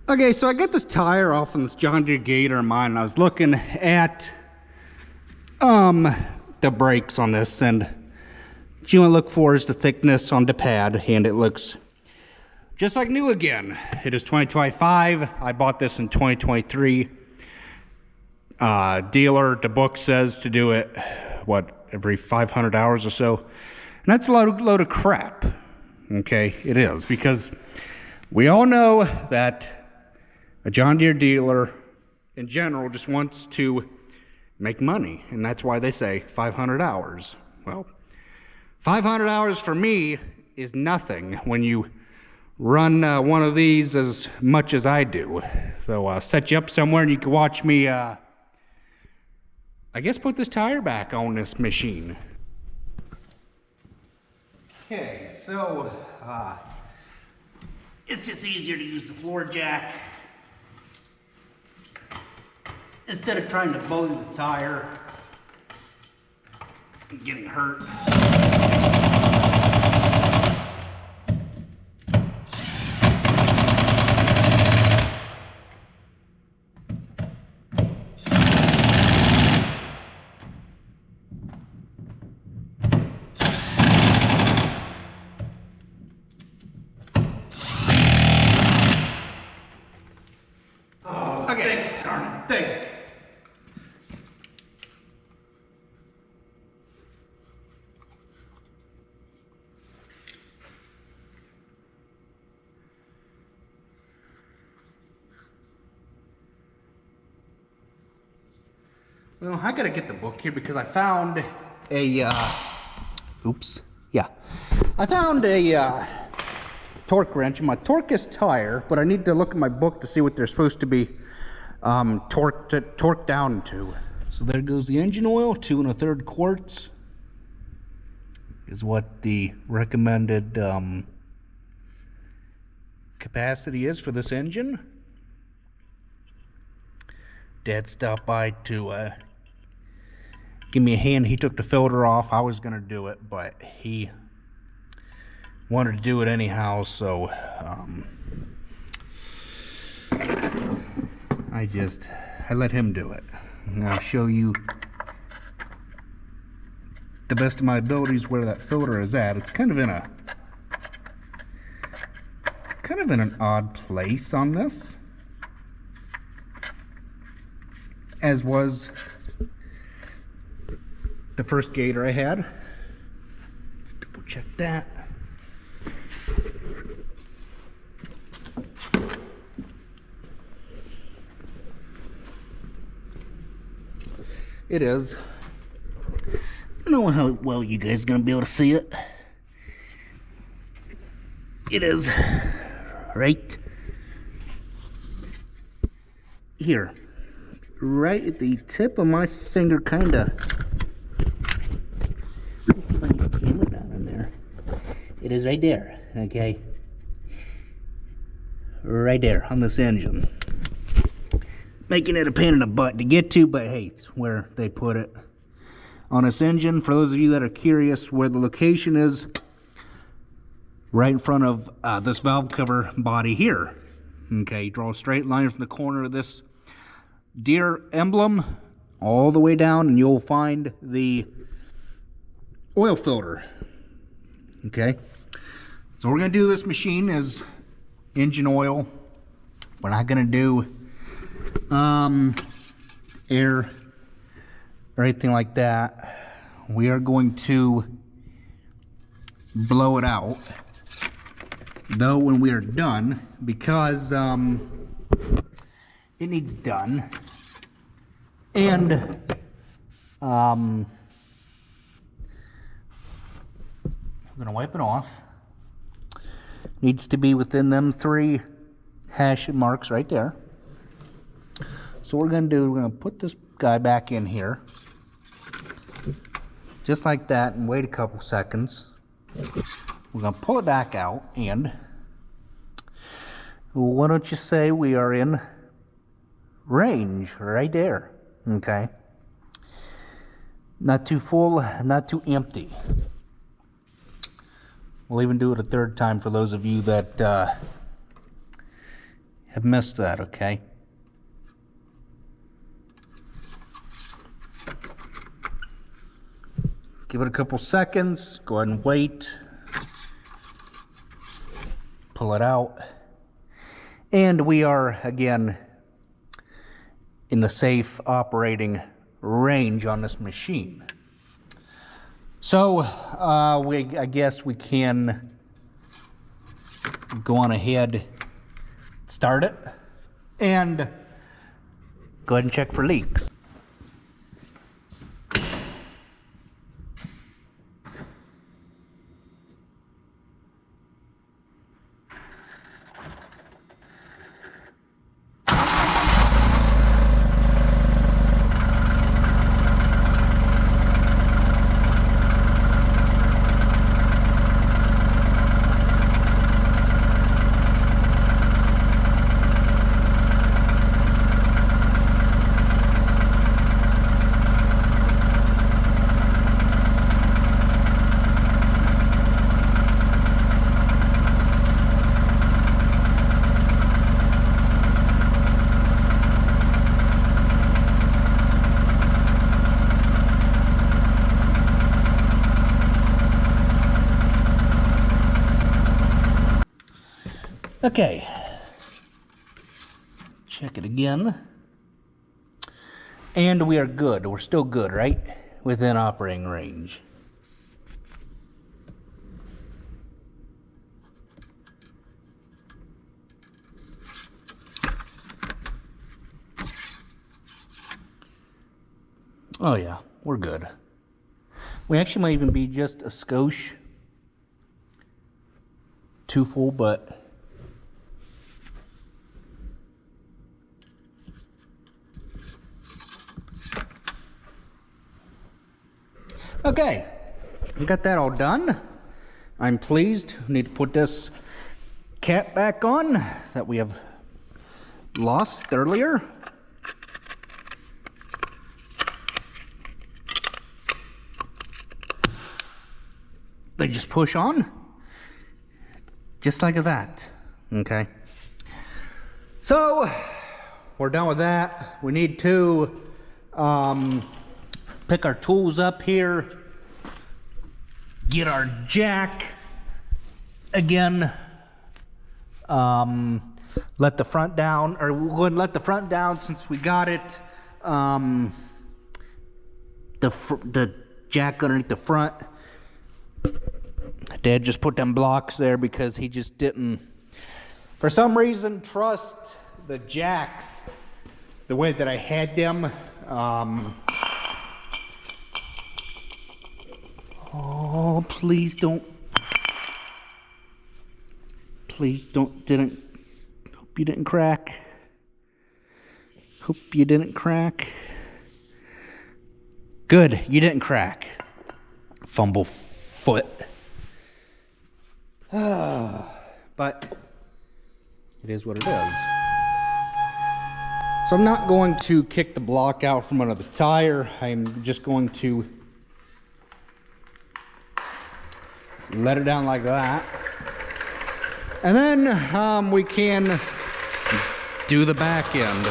Okay, so I got this tire off on this John Deere Gator of mine, and I was looking at the brakes on this, and what you want to look for is the thickness on the pad, and it looks just like new again. It is 2025. I bought this in 2023. Dealer, the book says to do it, what, every 500 hours or so, and that's a load of crap. Okay, it is, because we all know that a John Deere dealer in general just wants to make money, and that's why they say 500 hours. Well, 500 hours for me is nothing when you run one of these as much as I do. So I'll set you up somewhere and you can watch me, I guess, put this tire back on this machine. Okay, so it's just easier to use the floor jack instead of trying to bully the tire and getting hurt. Okay, darn it, think. Well, I gotta get the book here because I found a, I found a, torque wrench in my torqueless tire, but I need to look at my book to see what they're supposed to be torqued down to. So there goes the engine oil. 2 1/3 quarts is what the recommended capacity is for this engine. Dad stopped by to give me a hand. He took the filter off. I was gonna do it, but he wanted to do it anyhow, so I let him do it. And I'll show you the best of my abilities where that filter is at. It's kind of in an odd place on this, as was the first Gator I had. Let's double check that. It is. I don't know how well you guys are gonna be able to see it. It is right here, right at the tip of my finger, kinda. Let me see if I can get the camera down in there. It is right there, okay? Right there on this engine. Making it a pain in the butt to get to, but hey, it's where they put it on this engine. For those of you that are curious where the location is, right in front of this valve cover body here. Okay, draw a straight line from the corner of this Deere emblem all the way down, and you'll find the oil filter. Okay, so we're gonna do this machine is engine oil. We're not gonna do air or anything like that. We are going to blow it out, though, when we are done, because it needs done. And I'm gonna wipe it off. Needs to be within them 3 hash marks right there. So what we're gonna do, we're gonna put this guy back in here, just like that, and wait a couple seconds. We're gonna pull it back out, and why don't you say we are in range right there, okay? Not too full, not too empty. We'll even do it a third time for those of you that have missed that, okay? Give it a couple seconds, go ahead and wait. Pull it out. And we are, again, in the safe operating range on this machine. So, I guess we can go on ahead, start it, and go ahead and check for leaks. Okay, check it again, and we are good. We're still good, right? Within operating range. Oh yeah, we're good. We actually might even be just a skosh too full, but okay, we got that all done. I'm pleased. We need to put this cap back on that we have lost earlier. They just push on, just like that, okay? So, we're done with that. We need to pick our tools up here, get our jack again, let the front down, or we're going to let the front down since we got it, the jack underneath the front. Dad just put them blocks there because he just didn't, for some reason, trust the jacks the way that I had them. Oh, please don't. Please don't, hope you didn't crack. Hope you didn't crack. Good, you didn't crack. Fumble foot. But it is what it is. So I'm not going to kick the block out from under the tire. I'm just going to let it down like that. And then we can do the back end.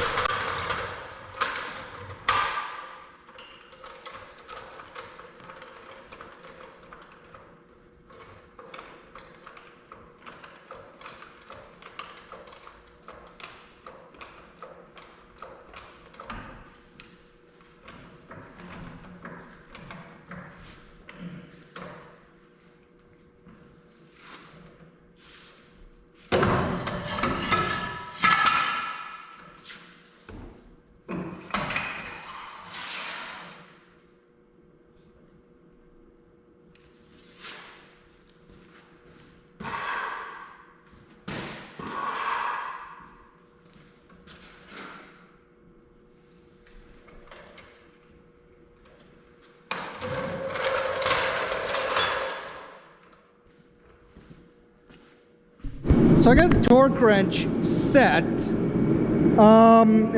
So I got the torque wrench set, and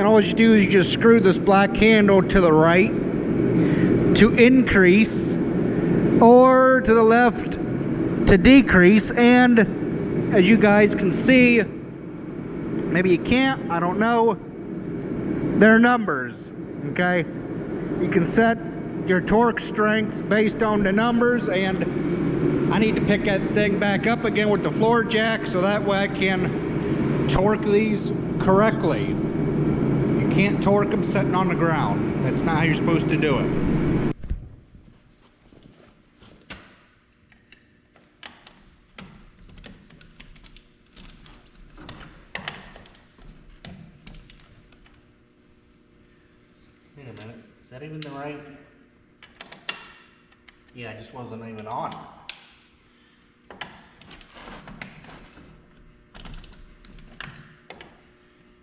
all you do is you just screw this black handle to the right to increase, or to the left to decrease, and as you guys can see, Maybe you can't, I don't know. They're numbers, okay? You can set your torque strength based on the numbers, and I need to pick that thing back up again with the floor jack so that way I can torque these correctly. You can't torque them sitting on the ground. That's not how you're supposed to do it. Wait a minute, is that even the right? Yeah, it just wasn't even on.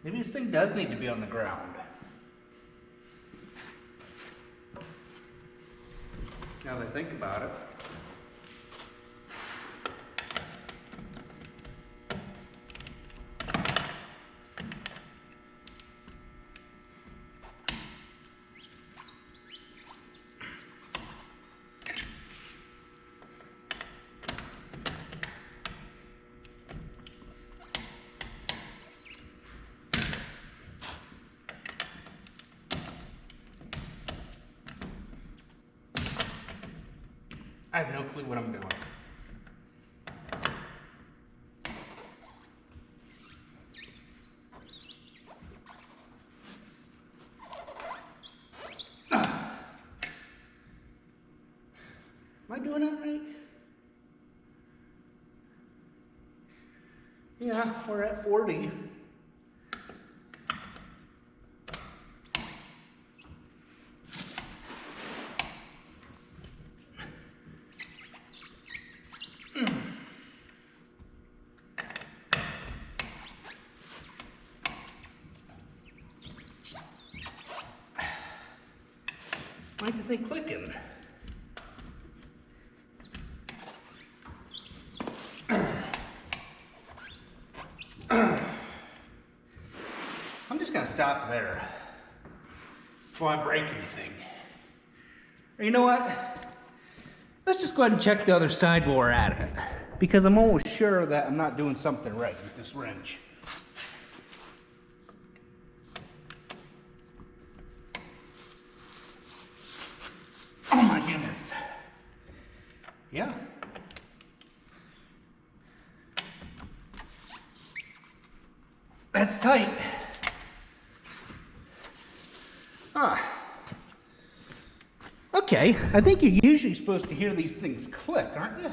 Maybe this thing does need to be on the ground. Now that I think about it. I have no clue what I'm doing. Am I doing that right? Yeah, we're at 40. I like to think clicking. I'm just gonna stop there before I break anything. Or you know what? Let's just go ahead and check the other side while we're at it, because I'm almost sure that I'm not doing something right with this wrench. Oh my goodness. Yeah. That's tight. Okay, I think you're usually supposed to hear these things click, aren't you?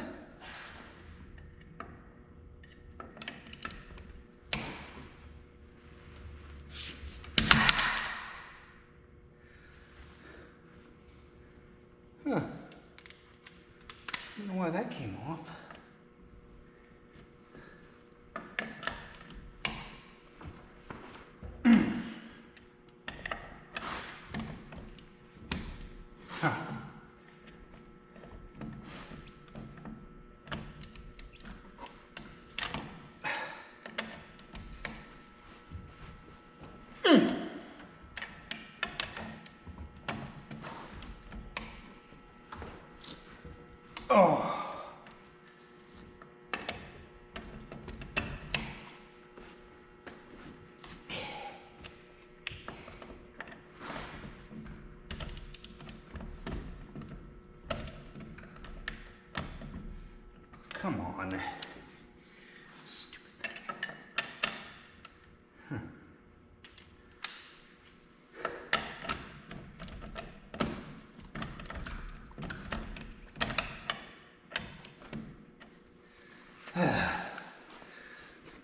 Huh. I don't know why that came off. Huh. Oh. Come on. Stupid thing. Huh.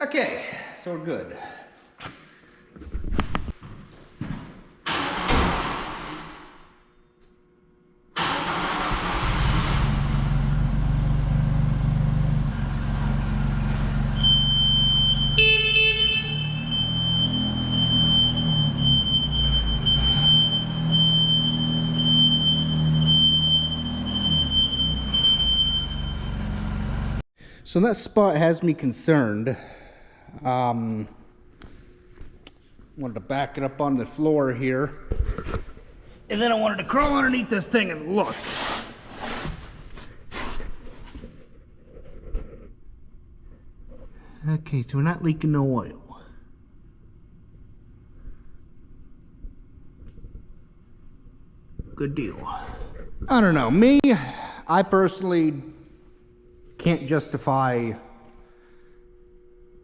Okay, so we're good. So that spot has me concerned. Wanted to back it up on the floor here. And then I wanted to crawl underneath this thing and look. Okay, so we're not leaking no oil. good deal. I don't know, me, I personally can't justify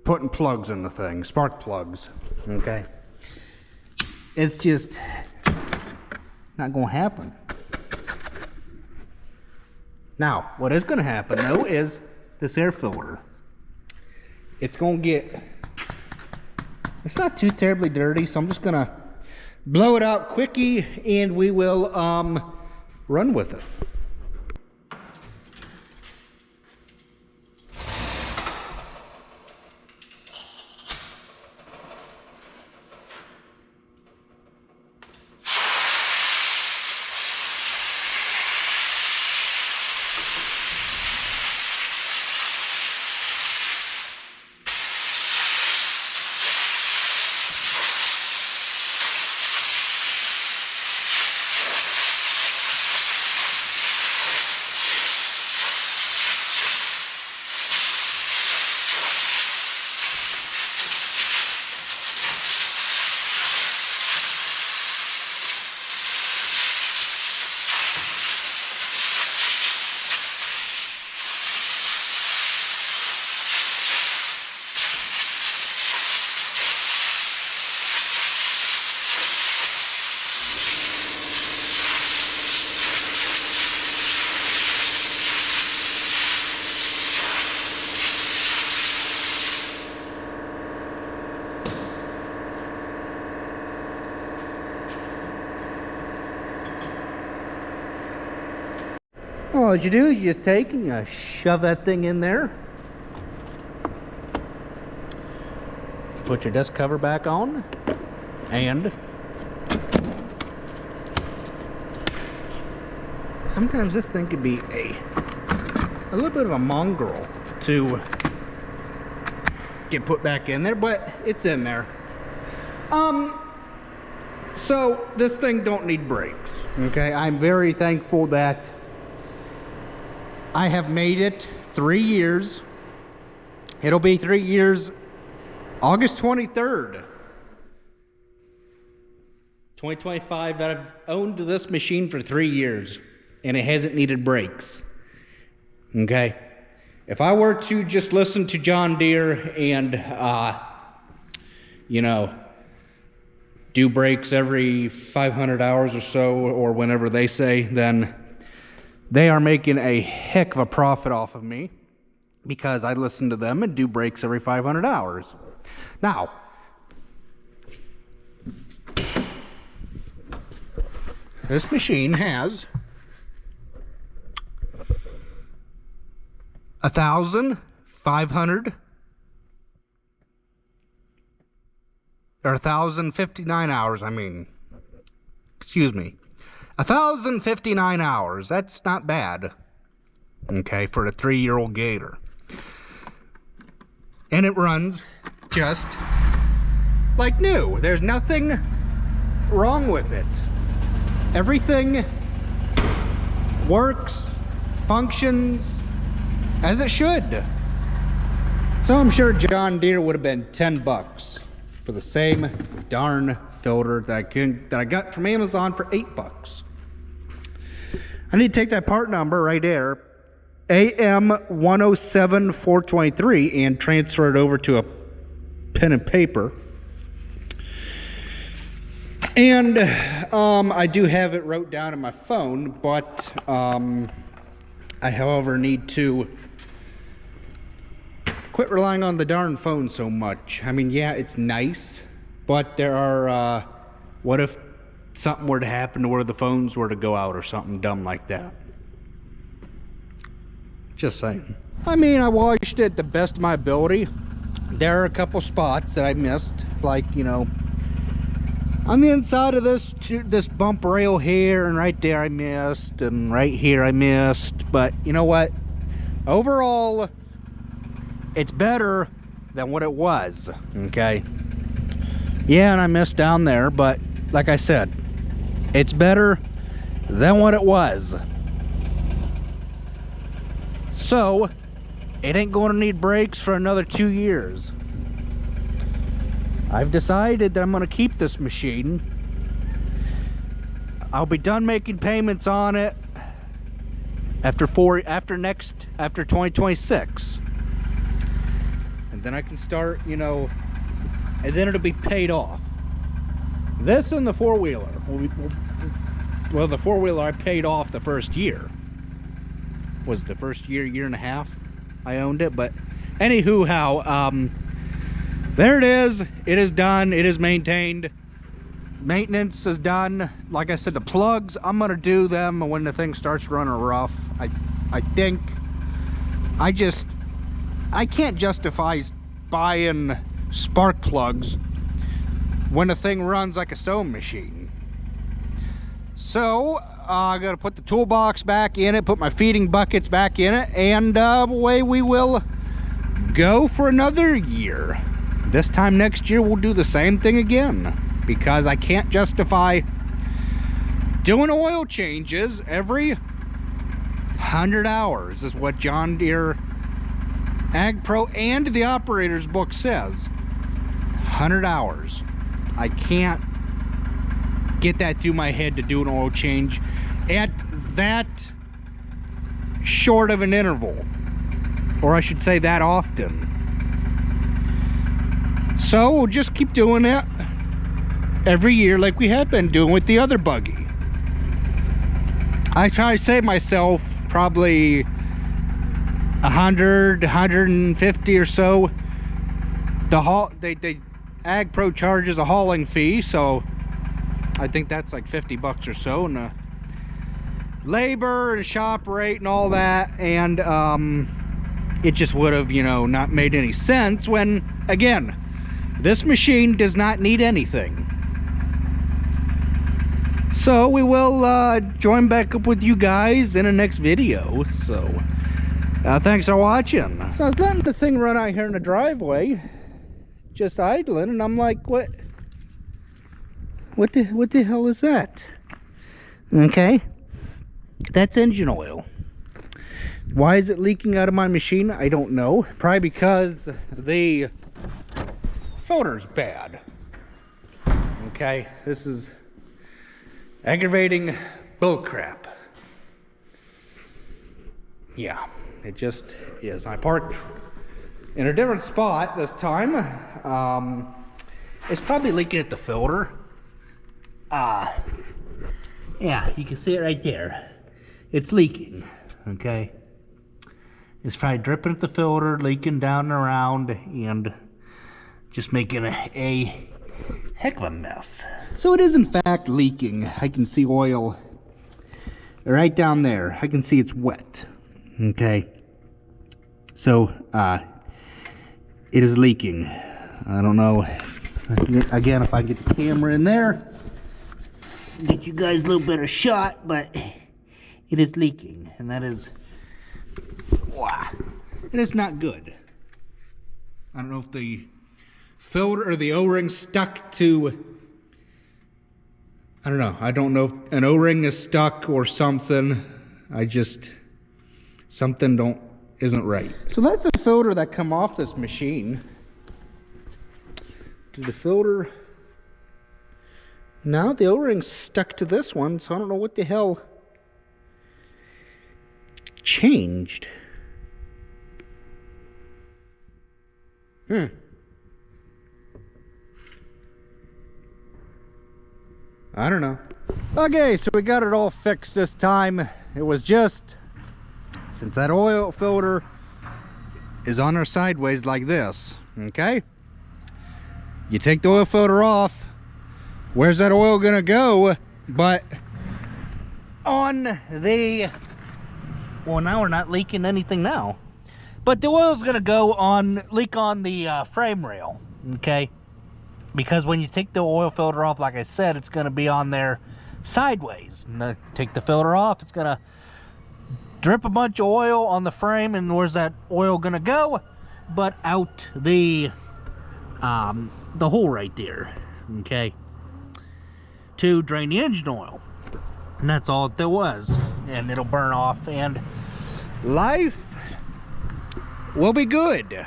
putting plugs in the thing, spark plugs, okay? It's just not gonna happen. Now, what is gonna happen though is this air filter. It's gonna get, it's not too terribly dirty, so I'm just gonna blow it out quickie and we will run with it. All you do is you just take and you shove that thing in there. Put your dust cover back on. And sometimes this thing could be a little bit of a mongrel to get put back in there, but it's in there. So this thing don't need brakes. Okay, I'm very thankful that I have made it 3 years. It'll be 3 years, August 23rd, 2025, that I've owned this machine for 3 years, and it hasn't needed brakes. Okay? If I were to just listen to John Deere and, you know, do brakes every 500 hours or so, or whenever they say, then they are making a heck of a profit off of me because I listen to them and do brakes every 500 hours. Now, this machine has 1,500 or 1,059 hours, I mean. Excuse me. 1,059 hours. That's not bad. Okay, for a 3-year-old Gator. And it runs just like new. There's nothing wrong with it. Everything works, functions as it should. So I'm sure John Deere would have been 10 bucks for the same darn filter that I got from Amazon for 8 bucks. I need to take that part number right there, AM107423, and transfer it over to a pen and paper. And I do have it wrote down on my phone, but I, however, need to quit relying on the darn phone so much. I mean, yeah, it's nice, but there are, what if something were to happen to where the phones were to go out or something dumb like that? Just saying. I mean, I washed it the best of my ability. There are a couple spots that I missed, like, you know, on the inside of this bump rail here, and right there I missed, and right here I missed. But you know what? Overall, it's better than what it was. Okay. Yeah, and I missed down there, but like I said, it's better than what it was. So it ain't going to need brakes for another 2 years. I've decided that I'm going to keep this machine. I'll be done making payments on it after 2026, and then I can start, you know, and then it'll be paid off. This and the four-wheeler, well, the four-wheeler I paid off the first year. Was the first year and a half I owned it, but anywho, there it is. It is done. It is maintained. Maintenance is done. Like I said, the plugs, I'm gonna do them when the thing starts running rough. I think I can't justify buying spark plugs when the thing runs like a sewing machine. So I gotta put the toolbox back in it, put my feeding buckets back in it, and away we will go for another year. This time next year we'll do the same thing again, because I can't justify doing oil changes every 100 hours is what John Deere Ag Pro and the operator's book says. 100 hours. I can't get that through my head to do an oil change at that short of an interval, or I should say that often. So we'll just keep doing it every year like we have been doing with the other buggy. I try to save myself probably 100, 150 or so. They Ag Pro charges a hauling fee, so I think that's like 50 bucks or so, and labor and shop rate and all that, and it just would have, you know, not made any sense when, again, this machine does not need anything. So we will join back up with you guys in the next video. So thanks for watching. So I was letting the thing run out here in the driveway, just idling, and I'm like, what the hell is that? Okay, that's engine oil. Why is it leaking out of my machine? I don't know. Probably because the filter's bad. Okay, this is aggravating bullcrap. Yeah, it just is. I parked in a different spot this time. It's probably leaking at the filter. Yeah, you can see it right there. It's leaking, okay? It's probably dripping at the filter, leaking down and around, and just making a heck of a mess. So it is in fact leaking. I can see oil right down there. I can see it's wet, okay? So, it is leaking. I don't know, again, if I get the camera in there, get you guys a little better shot, but it is leaking, and that is, wow, it is not good. I don't know if the filter or the O-ring stuck to, I don't know. I don't know if an O-ring is stuck or something. Something isn't right. So that's a filter that come off this machine. Did the filter, now the O-ring's stuck to this one, so I don't know what the hell changed. I don't know. Okay, so we got it all fixed this time. It was just, since that oil filter is on there sideways like this, okay? You take the oil filter off, where's that oil gonna go? But on the, well, now we're not leaking anything now, but the oil's gonna leak on the frame rail, okay? Because when you take the oil filter off, like I said, it's going to be on there sideways. And take the filter off, it's going to drip a bunch of oil on the frame, and where's that oil going to go? But out the hole right there, okay, to drain the engine oil. And that's all there was. And it'll burn off, and life will be good.